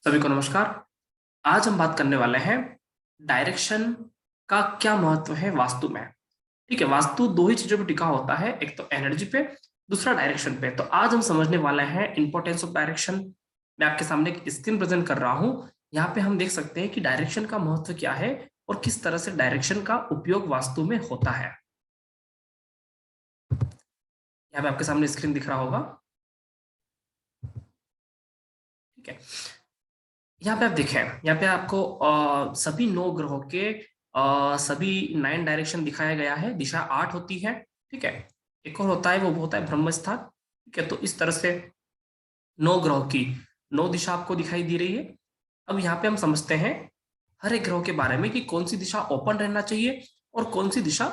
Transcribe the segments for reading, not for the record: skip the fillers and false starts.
सभी को नमस्कार। आज हम बात करने वाले हैं डायरेक्शन का क्या महत्व है वास्तु में। ठीक है, वास्तु दो ही चीजों पर टिका होता है, एक तो एनर्जी पे, दूसरा डायरेक्शन पे। तो आज हम समझने वाले हैं इंपॉर्टेंस ऑफ डायरेक्शन। मैं आपके सामने एक स्क्रीन प्रेजेंट कर रहा हूं। यहाँ पे हम देख सकते हैं कि डायरेक्शन का महत्व क्या है और किस तरह से डायरेक्शन का उपयोग वास्तु में होता है। यहाँ पे आपके सामने स्क्रीन दिख रहा होगा। ठीक है, यहाँ पे आप देखें, यहाँ पे आपको सभी 9 ग्रहों के सभी 9 डायरेक्शन दिखाया गया है। दिशा 8 होती है। ठीक है, एक और होता है, वो होता है ब्रह्म स्थान। ठीक है, तो इस तरह से 9 ग्रहों की 9 दिशा आपको दिखाई दे रही है। अब यहाँ पे हम समझते हैं हर एक ग्रह के बारे में कि कौन सी दिशा ओपन रहना चाहिए और कौन सी दिशा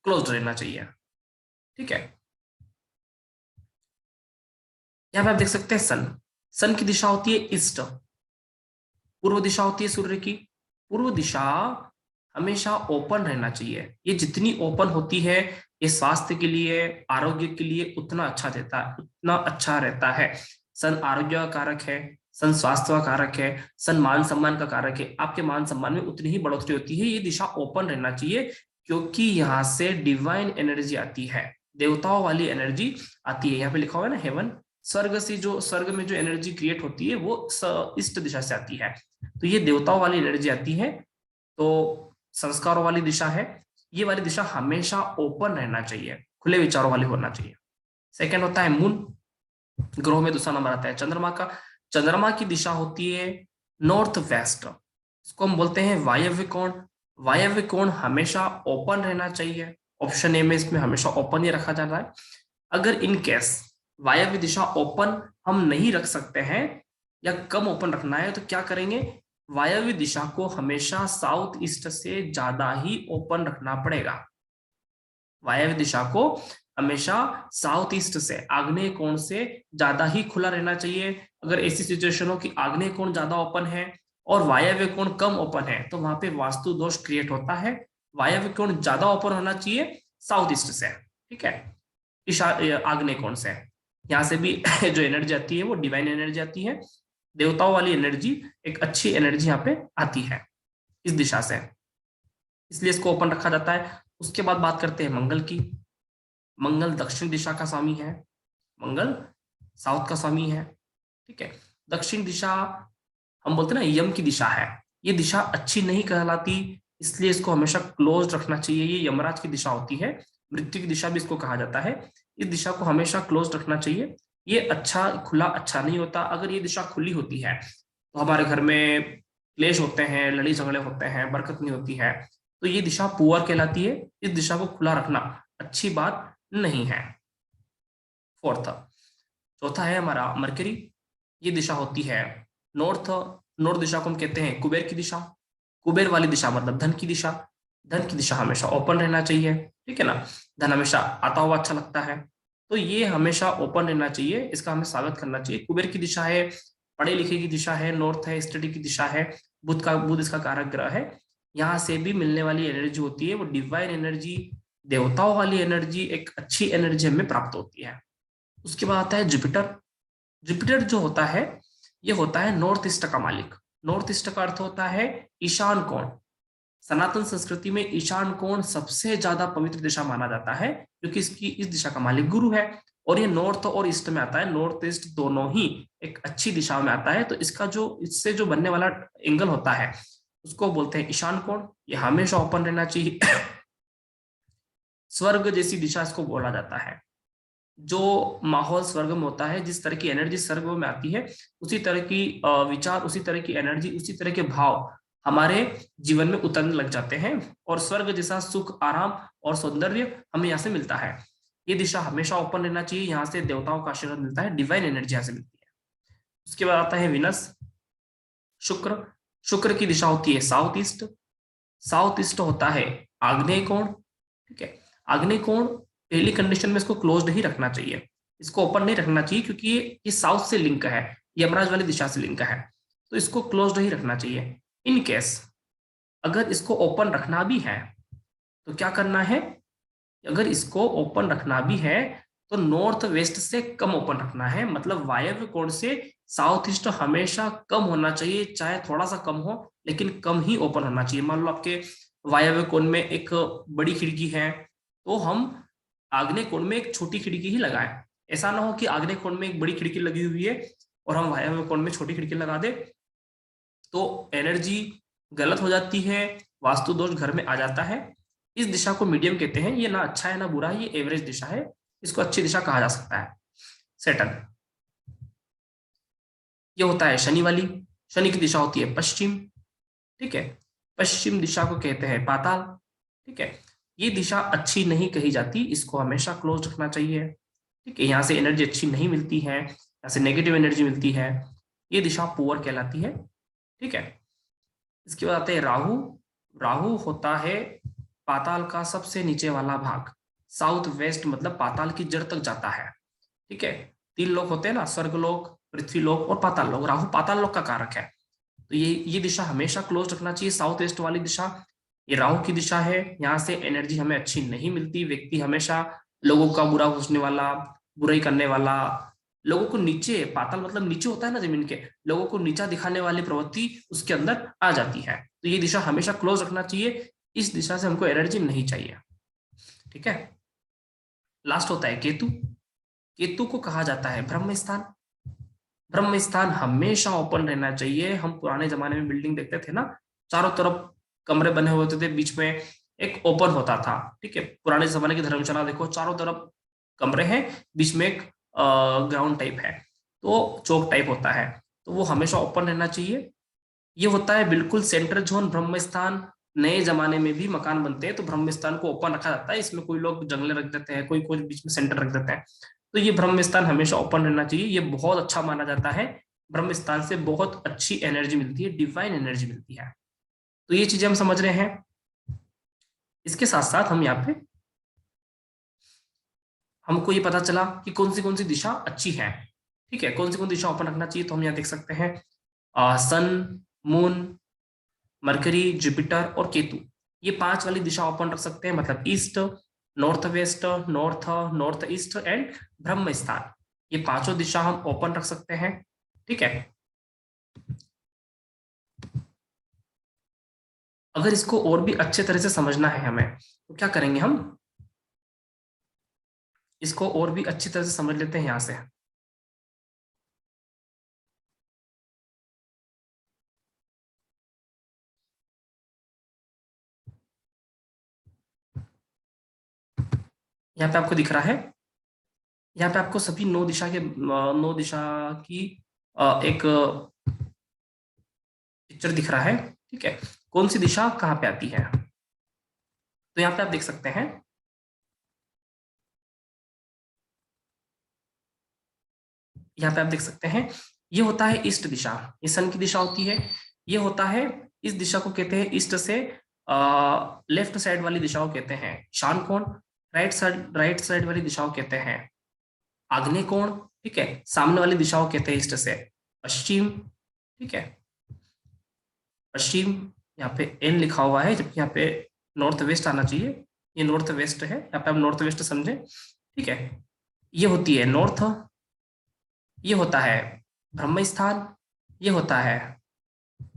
क्लोज रहना चाहिए। ठीक है, यहाँ पे आप देख सकते हैं सन। सन की दिशा होती है ईस्ट। पूर्व दिशा होती है सूर्य की। पूर्व दिशा हमेशा ओपन रहना चाहिए। ये जितनी ओपन होती है, ये स्वास्थ्य के लिए, आरोग्य के लिए उतना अच्छा देता है, उतना अच्छा रहता है। सन आरोग्य का कारक है, सन स्वास्थ्य का कारक है, सन मान सम्मान का कारक है। आपके मान सम्मान में उतनी ही बढ़ोतरी होती है। ये दिशा ओपन रहना चाहिए क्योंकि यहाँ से डिवाइन एनर्जी आती है, देवताओं वाली एनर्जी आती है। यहाँ पे लिखा हुआ है ना हेवन, स्वर्ग से जो स्वर्ग में जो एनर्जी क्रिएट होती है वो ईस्ट दिशा से आती है। तो ये देवताओं वाली एनर्जी आती है, तो संस्कारों वाली दिशा है। ये वाली दिशा हमेशा ओपन रहना चाहिए, खुले विचारों वाली होना चाहिए। सेकंड होता है मून। ग्रहों में दूसरा नंबर आता है चंद्रमा का। चंद्रमा की दिशा होती है नॉर्थ वेस्ट। इसको हम बोलते हैं वायव्य कोण। वायव्य कोण हमेशा ओपन रहना चाहिए। ऑप्शन ए में इसमें हमेशा ओपन ही रखा जाता है। अगर इन केस वायव्य दिशा ओपन हम नहीं रख सकते हैं या कम ओपन रखना है तो क्या करेंगे, वायव्य दिशा को हमेशा साउथ ईस्ट से ज्यादा ही ओपन रखना पड़ेगा। वायव्य दिशा को हमेशा साउथ ईस्ट से, आग्नेय कोण से ज्यादा ही खुला रहना चाहिए। अगर ऐसी सिचुएशन हो कि आग्नेय कोण ज्यादा ओपन है और वायव्य कोण कम ओपन है तो वहां पे वास्तु दोष क्रिएट होता है। वायव्य कोण ज्यादा ओपन होना चाहिए साउथ ईस्ट से। ठीक है, ईशा आग्नेय कोण से। यहाँ से भी जो एनर्जी आती है वो डिवाइन एनर्जी आती है, देवताओं वाली एनर्जी, एक अच्छी एनर्जी यहाँ पे आती है इस दिशा से, इसलिए इसको ओपन रखा जाता है। उसके बाद बात करते हैं मंगल की। मंगल दक्षिण दिशा का स्वामी है। मंगल साउथ का स्वामी है। ठीक है, दक्षिण दिशा हम बोलते हैं ना यम की दिशा है। ये दिशा अच्छी नहीं कहलाती, इसलिए इसको हमेशा क्लोज रखना चाहिए। ये यमराज की दिशा होती है, मृत्यु की दिशा भी इसको कहा जाता है। इस दिशा को हमेशा क्लोज रखना चाहिए। ये अच्छा खुला अच्छा नहीं होता। अगर ये दिशा खुली होती है तो हमारे घर में क्लेश होते हैं, लड़ाई झगड़े होते हैं, बरकत नहीं होती है। तो ये दिशा पुअर कहलाती है। इस दिशा को खुला रखना अच्छी बात नहीं है। फोर्थ, चौथा है हमारा मरकरी। ये दिशा होती है नॉर्थ। नॉर्थ दिशा को हम कहते हैं कुबेर की दिशा। कुबेर वाली दिशा मतलब धन की दिशा। धन की दिशा हमेशा ओपन रहना चाहिए। ठीक है ना, धन हमेशा आता हुआ अच्छा लगता है, तो ये हमेशा ओपन रहना चाहिए। इसका हमें स्वागत करना चाहिए। कुबेर की दिशा है, पढ़े लिखे की दिशा है, नॉर्थ है, स्टडी की दिशा है। बुध इसका कारक ग्रह है। यहाँ से भी मिलने वाली एनर्जी होती है वो डिवाइन एनर्जी, देवताओं वाली एनर्जी, एक अच्छी एनर्जी हमें प्राप्त होती है। उसके बाद आता है जुपिटर। जुपिटर जो होता है ये होता है नॉर्थ ईस्ट का मालिक। नॉर्थ ईस्ट का अर्थ होता है ईशान कोण। सनातन संस्कृति में ईशान कोण सबसे ज्यादा पवित्र दिशा माना जाता है क्योंकि इसकी इस दिशा का मालिक गुरु है और ये नॉर्थ और ईस्ट में आता है। नॉर्थ ईस्ट दोनों ही एक अच्छी दिशा में आता है, तो इसका जो इससे जो बनने वाला एंगल होता है उसको बोलते हैं ईशान कोण। ये हमेशा ओपन रहना चाहिए। स्वर्ग जैसी दिशा इसको बोला जाता है। जो माहौल स्वर्ग में होता है, जिस तरह की एनर्जी स्वर्ग में आती है, उसी तरह की विचार, उसी तरह की एनर्जी, उसी तरह के भाव हमारे जीवन में उतरने लग जाते हैं और स्वर्ग जैसा सुख, आराम और सौंदर्य हमें यहाँ से मिलता है। ये दिशा हमेशा ओपन रहना चाहिए। यहाँ से देवताओं का आशीर्वाद मिलता है, डिवाइन एनर्जी यहाँ से मिलती है। उसके बाद आता है विनस, शुक्र। शुक्र की दिशा होती है साउथ ईस्ट। साउथ ईस्ट होता है आग्नेय कोण। ठीक है, आग्नेय कोण पहली कंडीशन में इसको क्लोज्ड ही रखना चाहिए, इसको ओपन नहीं रखना चाहिए क्योंकि ये साउथ से लिंक है, यमराज वाली दिशा से लिंक है, तो इसको क्लोज्ड ही रखना चाहिए। इन केस अगर इसको ओपन रखना भी है तो क्या करना है, अगर इसको ओपन रखना भी है तो नॉर्थ वेस्ट से कम ओपन रखना है, मतलब वायव्य कोण से साउथ ईस्ट हमेशा कम होना चाहिए, चाहे थोड़ा सा कम हो लेकिन कम ही ओपन होना चाहिए। मान लो आपके वायव्य कोण में एक बड़ी खिड़की है, तो हम आग्नेय कोण में एक छोटी खिड़की ही लगाएं। ऐसा ना हो कि आग्नेय कोण में एक बड़ी खिड़की लगी हुई है और हम वायव्य कोण में छोटी खिड़की लगा दे, तो एनर्जी गलत हो जाती है, वास्तु दोष घर में आ जाता है। इस दिशा को मीडियम कहते हैं, ये ना अच्छा है ना बुरा है, ये एवरेज दिशा है, इसको अच्छी दिशा कहा जा सकता है। सेटन, ये होता है शनि वाली, शनि की दिशा होती है पश्चिम, ठीक है, पश्चिम दिशा को कहते हैं पाताल, ठीक है। ये दिशा अच्छी नहीं कही जाती, इसको हमेशा क्लोज रखना चाहिए, ठीक है। यहाँ से एनर्जी अच्छी नहीं मिलती है, यहाँ से नेगेटिव एनर्जी मिलती है, ये दिशा पुअर कहलाती है, ठीक है। इसके बाद आते हैं राहु। राहु होता है पाताल का सबसे नीचे वाला भाग, साउथ वेस्ट, मतलब पाताल की जड़ तक जाता है, ठीक है। तीन लोक होते हैं ना, स्वर्गलोक, पृथ्वीलोक और पाताल लोक, राहु पाताल लोक का कारक है। तो ये दिशा हमेशा क्लोज रखना चाहिए, साउथ वेस्ट वाली दिशा, ये राहु की दिशा है, यहाँ से एनर्जी हमें अच्छी नहीं मिलती, व्यक्ति हमेशा लोगों का बुरा सोचने वाला, बुराई करने वाला, लोगों को नीचे, पाताल मतलब नीचे होता है ना जमीन के, लोगों को नीचा दिखाने वाली प्रवृत्ति उसके अंदर आ जाती है। तो ये दिशा हमेशा क्लोज रखना चाहिए, इस दिशा से हमको एनर्जी नहीं चाहिए, ठीक है। लास्ट होता है केतु। केतु को कहा जाता है ब्रह्म स्थान। ब्रह्म स्थान हमेशा ओपन रहना चाहिए। हम पुराने जमाने में बिल्डिंग देखते थे ना, चारों तरफ कमरे बने हुए होते थे, बीच में एक ओपन होता था, ठीक है। पुराने जमाने की धर्मशाला देखो, चारों तरफ कमरे हैं, बीच में एक ग्राउंड टाइप है, तो चौक टाइप होता है, तो वो हमेशा ओपन रहना चाहिए। ये होता है बिल्कुल सेंटर जोन ब्रह्म स्थान। नए जमाने में भी मकान बनते हैं तो ब्रह्म स्थान को ओपन रखा जाता है, इसमें कोई लोग जंगले रख देते हैं, कोई कोई बीच में सेंटर रख देते हैं, तो ये ब्रह्म स्थान हमेशा ओपन रहना चाहिए, ये बहुत अच्छा माना जाता है। ब्रह्म स्थान से बहुत अच्छी एनर्जी मिलती है, डिवाइन एनर्जी मिलती है। तो ये चीजें हम समझ रहे हैं। इसके साथ साथ हम यहाँ पे, हमको ये पता चला कि कौन सी दिशा अच्छी है, ठीक है, कौन सी दिशा ओपन रखना चाहिए। तो हम यहाँ देख सकते हैं सन, मून, मरकरी, जुपिटर और केतु, ये पांच वाली दिशा ओपन रख सकते हैं, मतलब east, north west, north, north east and ब्रह्म स्थान, ये पांचों दिशा हम ओपन रख सकते हैं, ठीक है। अगर इसको और भी अच्छे तरह से समझना है हमें, तो क्या करेंगे, हम इसको और भी अच्छी तरह से समझ लेते हैं यहां से। यहाँ पे आपको दिख रहा है, यहाँ पे आपको सभी नौ दिशा के, नौ दिशा की एक पिक्चर दिख रहा है, ठीक है। कौन सी दिशा कहाँ पे आती है, तो यहाँ पे आप देख सकते हैं, यहाँ पे आप देख सकते हैं, ये होता है ईस्ट दिशा, ये सन की दिशा होती है। ये होता है, इस दिशा को कहते हैं ईस्ट से लेफ्ट साइड वाली दिशाओं कहते हैं ईशान कोण, राइट साइड वाली दिशाओं कहते हैं आग्नेय कोण, ठीक है। सामने वाली दिशाओं कहते हैं ईस्ट से पश्चिम, ठीक है, पश्चिम। यहाँ पे एन लिखा हुआ है, जबकि यहाँ पे नॉर्थ वेस्ट आना चाहिए, ये नॉर्थ वेस्ट है, यहाँ पे आप नॉर्थ वेस्ट समझे, ठीक है। ये होती है नॉर्थ, ये होता है ब्रह्म स्थान, ये होता है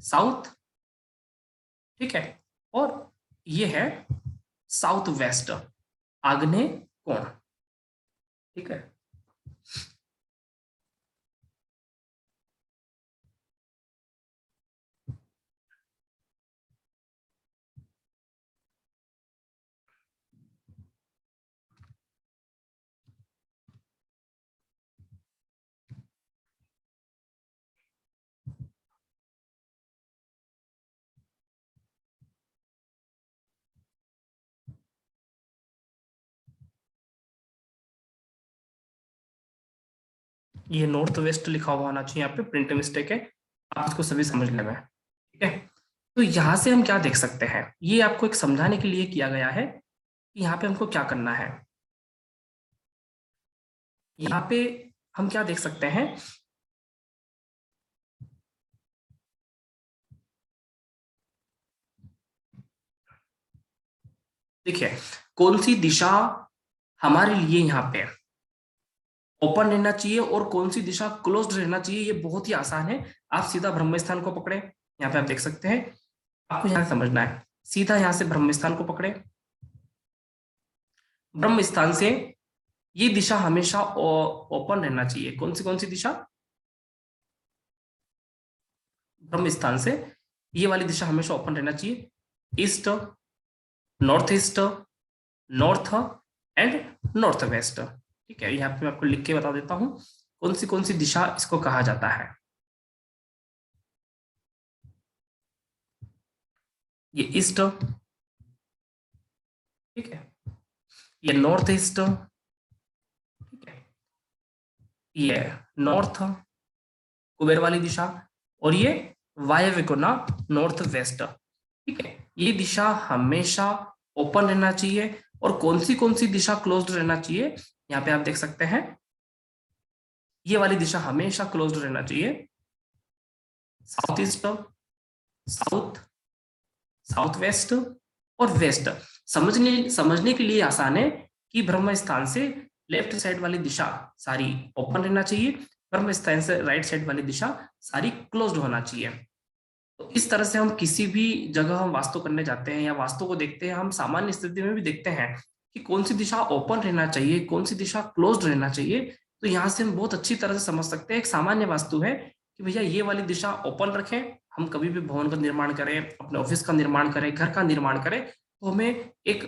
साउथ, ठीक है, और ये है साउथ वेस्ट, आग्नेय कोण, ठीक है। ये नॉर्थ वेस्ट लिखा हुआ होना चाहिए, यहाँ पे प्रिंट मिस्टेक है, आप इसको सभी समझ लेना, ठीक है। तो यहाँ से हम क्या देख सकते हैं, ये आपको एक समझाने के लिए किया गया है कि यहाँ पे हमको क्या करना है। यहाँ पे हम क्या देख सकते हैं, देखिए कौन सी दिशा हमारे लिए यहाँ पे ओपन रहना चाहिए और कौन सी दिशा क्लोज्ड रहना चाहिए, ये बहुत ही आसान है। आप सीधा ब्रह्म स्थान को पकड़े, यहाँ पे आप देख सकते हैं, आपको यहाँ समझना है, सीधा यहाँ से ब्रह्म स्थान को पकड़े। ब्रह्म स्थान से ये दिशा हमेशा ओपन रहना चाहिए। कौन सी दिशा? ब्रह्म स्थान से ये वाली दिशा हमेशा ओपन रहना चाहिए, east, north east, north and north west. ठीक है, यहाँ पे मैं आपको लिख के बता देता हूं कौन सी दिशा इसको कहा जाता है। ये ईस्ट, ठीक है, ये नॉर्थ ईस्ट, ठीक है, ये नॉर्थ कुबेर वाली दिशा, और ये वायव्य कोना नॉर्थ वेस्ट। ठीक है, ये दिशा हमेशा ओपन रहना चाहिए। और कौन सी दिशा क्लोज्ड रहना चाहिए, यहाँ पे आप देख सकते हैं, ये वाली दिशा हमेशा क्लोज्ड रहना चाहिए, south east, south, south west और वेस्ट। समझने के लिए आसान है कि ब्रह्म स्थान से लेफ्ट साइड वाली दिशा सारी ओपन रहना चाहिए, ब्रह्म स्थान से राइट साइड वाली दिशा सारी क्लोज्ड होना चाहिए। तो इस तरह से हम किसी भी जगह हम वास्तु करने जाते हैं या वास्तु को देखते हैं, हम सामान्य स्थिति में भी देखते हैं कि कौन सी दिशा ओपन रहना चाहिए, कौन सी दिशा क्लोज्ड रहना चाहिए। तो यहाँ से हम बहुत अच्छी तरह से समझ सकते हैं, एक सामान्य वास्तु है कि भैया ये वाली दिशा ओपन रखें। हम कभी भी भवन का निर्माण करें, अपने ऑफिस का निर्माण करें, घर का निर्माण करें, तो हमें एक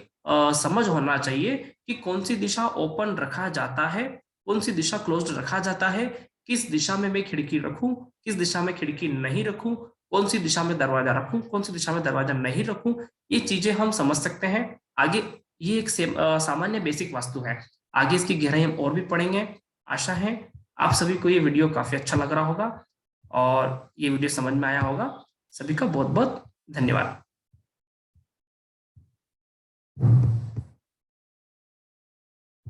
समझ होना चाहिए कि कौन सी दिशा ओपन रखा जाता है, कौन सी दिशा क्लोज्ड रखा जाता है, किस दिशा में मैं खिड़की रखूं, किस दिशा में खिड़की नहीं रखूं, कौन सी दिशा में दरवाजा रखूं, कौन सी दिशा में दरवाजा नहीं रखूं। ये चीजें हम समझ सकते हैं आगे। ये एक सामान्य बेसिक वास्तु है, आगे इसकी गहराई हम और भी पढ़ेंगे। आशा है आप सभी को ये वीडियो काफी अच्छा लग रहा होगा और ये वीडियो समझ में आया होगा। सभी का बहुत बहुत धन्यवाद।